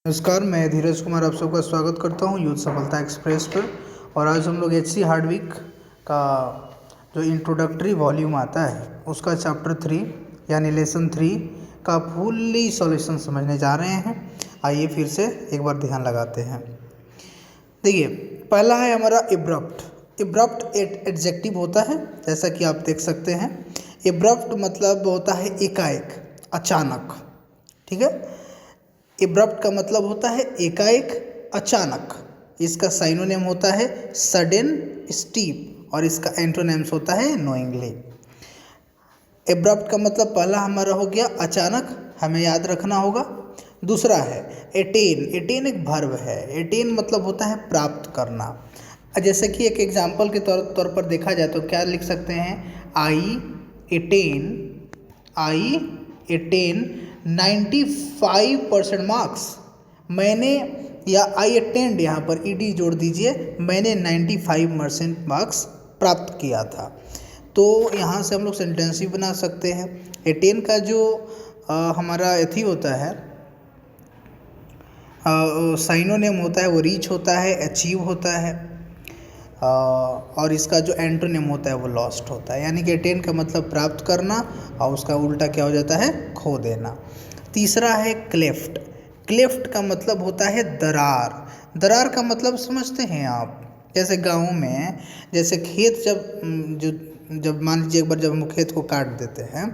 नमस्कार, मैं धीरज कुमार आप सबका स्वागत करता हूं यूथ सफलता एक्सप्रेस पर। और आज हम लोग एचसी हार्डविक का जो इंट्रोडक्टरी वॉल्यूम आता है उसका चैप्टर 3 यानी लेसन 3 का फुल्ली सॉल्यूशन समझने जा रहे हैं। आइए फिर से एक बार ध्यान लगाते हैं। देखिए, पहला है हमारा इब्रप्ट। इब्रप्ट एडजेक्टिव होता है, जैसा कि आप देख सकते हैं। इब्रप्ट मतलब होता है एकाएक, अचानक। ठीक है, इब्रप्ट का मतलब होता है एकाएक, अचानक। इसका साइनोनिम होता है सडन, स्टीप, और इसका एंटोनिम्स होता है नोइंगली। इब्रप्ट का मतलब पहला हमारा हो गया अचानक, हमें याद रखना होगा। दूसरा है एटेन। एटेन एक वर्ब है। एटेन मतलब होता है प्राप्त करना। जैसे कि एक एग्जाम्पल के तौर पर देखा जाए तो क्या लिख सकते हैं, आई एटेन 95% मार्क्स। मैंने, या आई अटेंड, यहाँ पर ईडी जोड़ दीजिए, मैंने 95% मार्क्स प्राप्त किया था। तो यहाँ से हम लोग सेंटेंस भी बना सकते हैं। एटेन का जो हमारा एथी होता है, साइनोनिम होता है वो रीच होता है, अचीव होता है, और इसका जो एंटोनिम होता है वो लॉस्ट होता है। यानी कि अटेन का मतलब प्राप्त करना, और उसका उल्टा क्या हो जाता है, खो देना। तीसरा है क्लेफ्ट। क्लेफ्ट का मतलब होता है दरार। दरार का मतलब समझते हैं आप, जैसे गाँव में, जैसे खेत जब मान लीजिए एक बार जब हम खेत को काट देते हैं,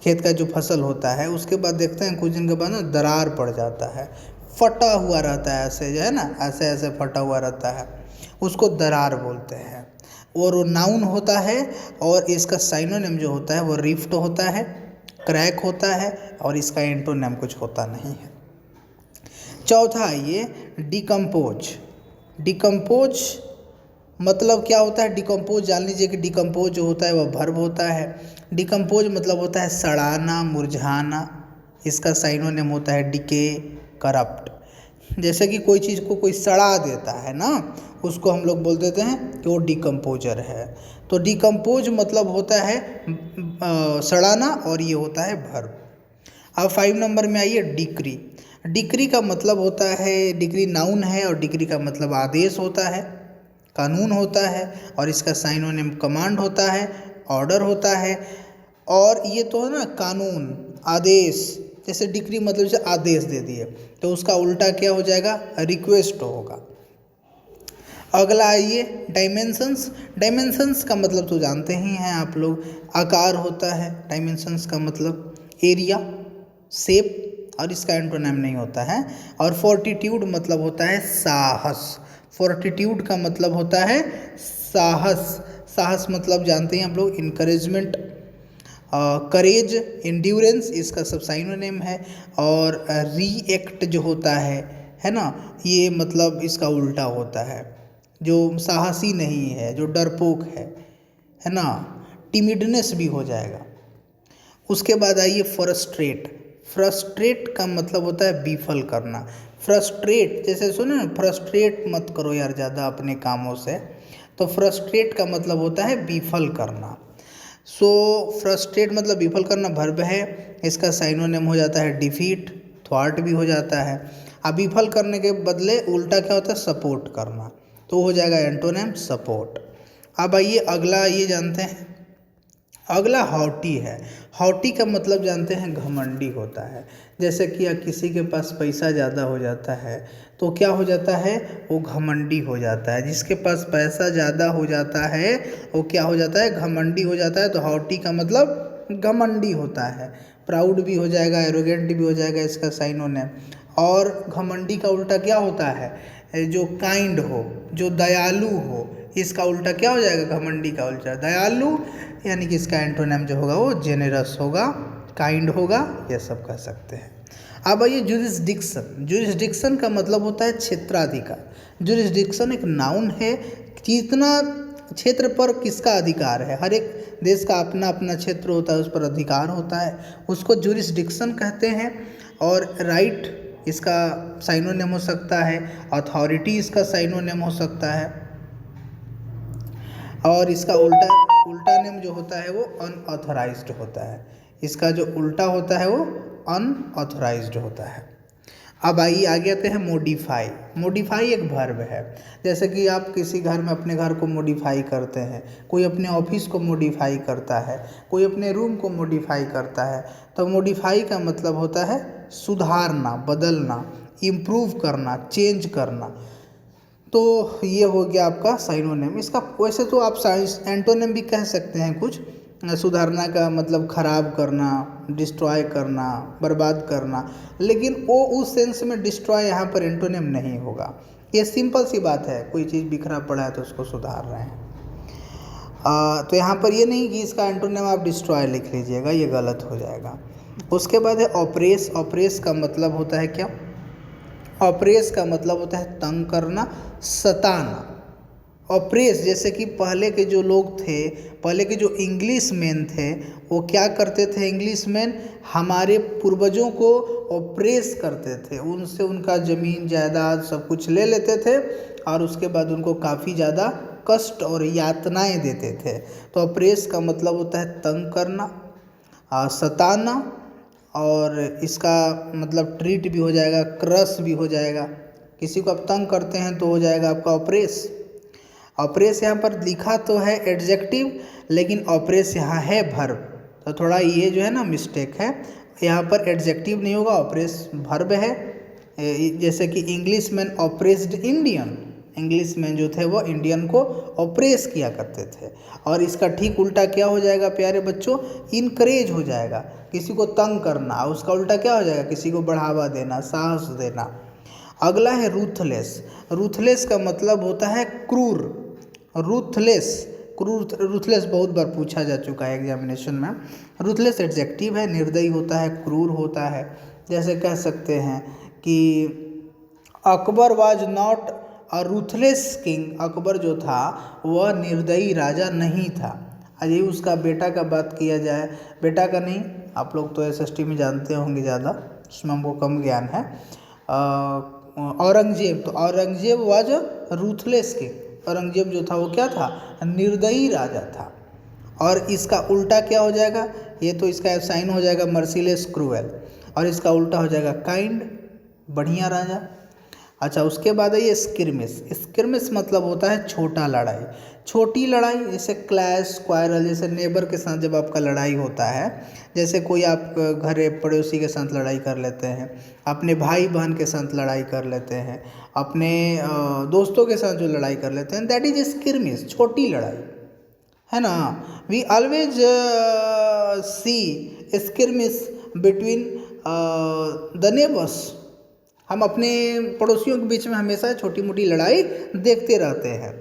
खेत का जो फसल होता है, उसके बाद देखते हैं कुछ दिन के बाद ना दरार पड़ जाता है, फटा हुआ रहता है, ऐसे जो है ना, ऐसे ऐसे फटा हुआ रहता है, उसको दरार बोलते हैं। और वो नाउन होता है, और इसका साइनोनिम जो होता है वो रिफ्ट होता है, क्रैक होता है, और इसका एंटोनिम कुछ होता नहीं है। चौथा ये डिकम्पोज। डिकम्पोज मतलब क्या होता है, डिकम्पोज जान लीजिए कि डिकम्पोज जो होता है वह वर्ब होता है। डिकम्पोज मतलब होता है सड़ाना, मुरझाना। इसका साइनोनिम होता है डिके, करप्ट। जैसे कि कोई चीज़ को कोई सड़ा देता है ना, उसको हम लोग बोल देते हैं कि वो डिकम्पोजर है। तो डिकम्पोज मतलब होता है सड़ाना, और ये होता है वर्ब। अब 5 नंबर में आइए डिक्री। डिक्री का मतलब होता है, डिक्री नाउन है, और डिक्री का मतलब आदेश होता है, कानून होता है, और इसका साइनोनिम कमांड होता है, ऑर्डर होता है। और ये तो है ना कानून, आदेश। जैसे डिक्री मतलब जैसे आदेश दे दिए, तो उसका उल्टा क्या हो जाएगा, रिक्वेस्ट होगा। अगला आइए डायमेंशंस। डायमेंशंस का मतलब तो जानते ही हैं आप लोग, आकार होता है। डायमेंशंस का मतलब एरिया, शेप, और इसका एंटोनिम नहीं होता है। और फोर्टिट्यूड मतलब होता है साहस। फोर्टिट्यूड का मतलब होता है साहस। साहस मतलब जानते हैं हम लोग, इनकरेजमेंट, करेज, इंड्योरेंस, इसका सब साइनोनिम है। और रिएक्ट जो होता है ना, ये मतलब इसका उल्टा होता है, जो साहसी नहीं है, जो डरपोक है ना, टिमिडनेस भी हो जाएगा। उसके बाद आइए फ्रस्ट्रेट। फ्रस्ट्रेट का मतलब होता है विफल करना। फ्रस्ट्रेट, जैसे सुनो ना, फ्रस्ट्रेट मत करो यार ज़्यादा अपने कामों से, तो फ्रस्ट्रेट का मतलब होता है विफल करना। सो फ्रस्ट्रेट मतलब विफल करना वर्ब है। इसका साइनोनिम हो जाता है डिफीट, थ्वार्ट भी हो जाता है। अब विफल करने के बदले उल्टा क्या होता है, सपोर्ट करना, तो हो जाएगा एंटोनिम सपोर्ट। अब आइए अगला ये जानते हैं, अगला हॉटी है। हॉटी का मतलब जानते हैं घमंडी होता है। जैसे कि किसी के पास पैसा ज़्यादा हो जाता है तो क्या हो जाता है, वो घमंडी हो जाता है। जिसके पास पैसा ज़्यादा हो जाता है वो क्या हो जाता है, घमंडी हो जाता है। तो हॉटी का मतलब घमंडी होता है, प्राउड भी हो जाएगा, एरोगेंट भी हो जाएगा, इसका साइनोनिम। और घमंडी का उल्टा क्या होता है, जो काइंड हो, जो दयालु हो, इसका उल्टा क्या हो जाएगा, घमंडी का उल्टा दयालु। यानी कि इसका एंटोनिम जो होगा वो जेनरस होगा, काइंड होगा, ये सब कह सकते हैं। अब आइए जुरिस्डिक्शन। जुरिस्डिक्शन का मतलब होता है क्षेत्राधिकार। जुरिस्डिक्शन एक नाउन है, कितना क्षेत्र पर किसका अधिकार है। हर एक देश का अपना अपना क्षेत्र होता है, उस पर अधिकार होता है, उसको जुरिस्डिक्शन कहते हैं। और राइट इसका साइनोनिम हो सकता है, अथॉरिटी इसका साइनोनिम हो सकता है, और इसका उल्टा नेम जो होता है वो अनऑथराइज्ड होता है। इसका जो उल्टा होता है वो अनऑथराइज्ड होता है। अब आइए आगे आते हैं मॉडिफाई। मॉडिफाई एक वर्ब है। जैसे कि आप किसी घर में अपने घर को मॉडिफाई करते हैं, कोई अपने ऑफिस को मॉडिफाई करता है, कोई अपने रूम को मॉडिफाई करता है। तो मॉडिफाई का मतलब होता है सुधारना, बदलना, इम्प्रूव करना, चेंज करना। तो ये हो गया आपका साइनोनिम। इसका वैसे तो आप एंटोनिम भी कह सकते हैं कुछ। सुधारना का मतलब खराब करना, डिस्ट्रॉय करना, बर्बाद करना, लेकिन वो उस सेंस में डिस्ट्रॉय यहाँ पर एंटोनिम नहीं होगा। ये सिंपल सी बात है, कोई चीज़ बिखरा पड़ा है तो उसको सुधार रहे हैं। तो यहाँ पर ये नहीं कि इसका एंटोनिम आप डिस्ट्रॉय लिख लीजिएगा, ये गलत हो जाएगा। उसके बाद है ऑपरेस। ऑपरेस का मतलब होता है क्या? ऑपरेस का मतलब होता है तंग करना, सताना। ऑपरेस जैसे कि पहले के जो लोग थे, पहले के जो इंग्लिश मैन थे, वो क्या करते थे? इंग्लिश मैन हमारे पूर्वजों को ऑपरेस करते थे, उनसे उनका ज़मीन जायदाद सब कुछ ले लेते थे और उसके बाद उनको काफ़ी ज़्यादा कष्ट और यातनाएं देते थे। तो ऑपरेस का मतलब होता है तंग करना, सताना, और इसका मतलब ट्रीट भी हो जाएगा, क्रश भी हो जाएगा। किसी को आप तंग करते हैं तो हो जाएगा आपका ऑपरेस। ऑपरेस यहाँ पर लिखा तो है एडजेक्टिव, लेकिन ऑपरेस यहाँ है वर्ब, तो थोड़ा ये जो है ना मिस्टेक है। यहाँ पर एडजेक्टिव नहीं होगा, ऑपरेस वर्ब है। जैसे कि English man oppressed Indian, English man जो थे वो इंडियन को ऑपरेस किया करते थे। और इसका ठीक उल्टा क्या हो जाएगा प्यारे बच्चों? इनकरेज हो जाएगा। किसी को तंग करना, उसका उल्टा क्या हो जाएगा? किसी को बढ़ावा देना, साहस देना। अगला है रूथलेस। रूथलेस का मतलब होता है क्रूर। रूथलेस, क्रूर, रूथलेस बहुत बार पूछा जा चुका है एग्जामिनेशन में। रूथलेस एडजेक्टिव है, निर्दयी होता है, क्रूर होता है। जैसे कह सकते हैं कि Akbar was not a ruthless king. Akbar जो था वह निर्दयी राजा नहीं था। अजय उसका बेटा का बात किया जाए, बेटा का नहीं, आप लोग तो एसएसटी में जानते होंगे ज़्यादा, उसमें हमको कम ज्ञान है। औरंगजेब, तो Aurangzeb was ruthless king. Aurangzeb जो था वो क्या था? निर्दयी राजा था। और इसका उल्टा क्या हो जाएगा? ये तो इसका साइन हो जाएगा मर्सीलेस, क्रूएल, और इसका उल्टा हो जाएगा काइंड, बढ़िया राजा। अच्छा, उसके बाद है ये स्किर्मिस। स्किर्मिस मतलब होता है छोटा लड़ाई, छोटी लड़ाई, जैसे क्लैश, क्वारल, जैसे नेबर के साथ जब आपका लड़ाई होता है, जैसे कोई आप घर पड़ोसी के साथ लड़ाई कर लेते हैं, अपने भाई बहन के साथ लड़ाई कर लेते हैं, अपने दोस्तों के साथ जो लड़ाई कर लेते हैं, दैट इज स्किर्मिस, छोटी लड़ाई, है ना। We always see skirmish between the neighbours. हम अपने पड़ोसियों के बीच में हमेशा छोटी मोटी लड़ाई देखते रहते हैं।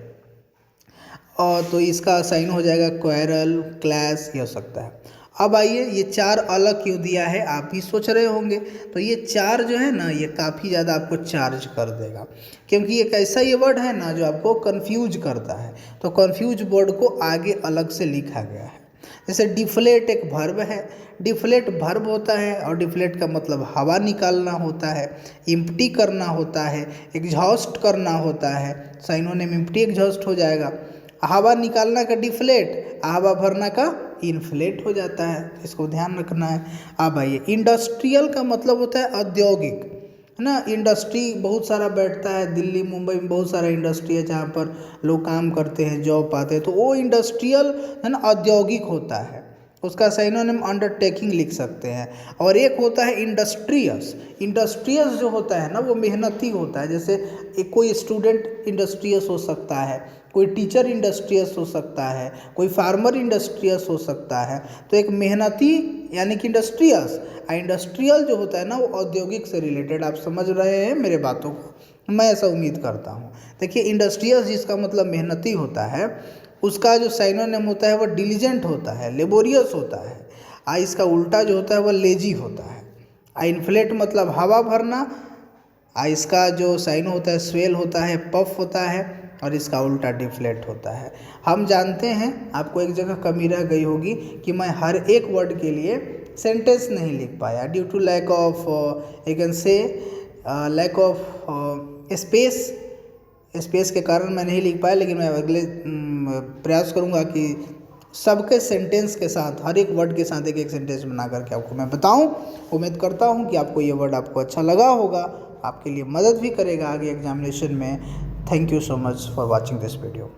और तो इसका साइन हो जाएगा क्वारल, क्लैश, ये हो सकता है। अब आइए, ये चार अलग क्यों दिया है आप भी सोच रहे होंगे। तो ये चार जो है ना, ये काफ़ी ज़्यादा आपको चार्ज कर देगा, क्योंकि एक ऐसा ये वर्ड है ना जो आपको कंफ्यूज करता है। तो कंफ्यूज वर्ड को आगे अलग से लिखा गया है। जैसे डिफ्लेट एक वर्ब है, डिफ्लेट वर्ब होता है, और डिफ्लेट का मतलब हवा निकालना होता है, इम्प्टी करना होता है, एग्जॉस्ट करना होता है। साइनोनिम इम्प्टी एग्जॉस्ट हो जाएगा। हवा निकालना का डिफ्लेट, हवा भरना का इन्फ्लेट हो जाता है, इसको ध्यान रखना है। अब आइए, इंडस्ट्रियल का मतलब होता है औद्योगिक, है ना। इंडस्ट्री बहुत सारा बैठता है, दिल्ली मुंबई में बहुत सारा इंडस्ट्री है जहाँ पर लोग काम करते हैं, जॉब पाते हैं, तो वो इंडस्ट्रियल है ना, औद्योगिक होता है। उसका साइनोनिम अंडरटेकिंग लिख सकते हैं। और एक होता है इंडस्ट्रियस। इंडस्ट्रियस जो होता है ना, वो मेहनती होता है। जैसे एक कोई स्टूडेंट इंडस्ट्रियस हो सकता है, कोई टीचर इंडस्ट्रियस हो सकता है, कोई फार्मर इंडस्ट्रियस हो सकता है। तो एक मेहनती यानी कि इंडस्ट्रियस। इंडस्ट्रियल जो होता है ना, वो औद्योगिक से रिलेटेड। आप समझ रहे हैं मेरे बातों को, मैं ऐसा उम्मीद करता हूँ। देखिए, इंडस्ट्रियस जिसका मतलब मेहनती होता है, उसका जो साइनोनिम होता है वो डिलीजेंट होता है, लेबोरियस होता है। इसका उल्टा जो होता है वो लेजी होता है। इन्फ्लेट मतलब हवा भरना। इसका जो साइन होता है स्वेल होता है, पफ होता है, और इसका उल्टा डिफ्लेट होता है। हम जानते हैं, आपको एक जगह कमी रह गई होगी कि मैं हर एक वर्ड के लिए सेंटेंस नहीं लिख पाया, due to lack of you can say lack of space के कारण मैं नहीं लिख पाया। लेकिन मैं अगले प्रयास करूंगा कि सबके सेंटेंस के साथ, हर एक वर्ड के साथ एक एक सेंटेंस बना करके आपको मैं बताऊं। उम्मीद करता हूं कि आपको ये वर्ड आपको अच्छा लगा होगा। आपके लिए मदद भी करेगा आगे एग्जामिनेशन में। Thank you so much for watching this video.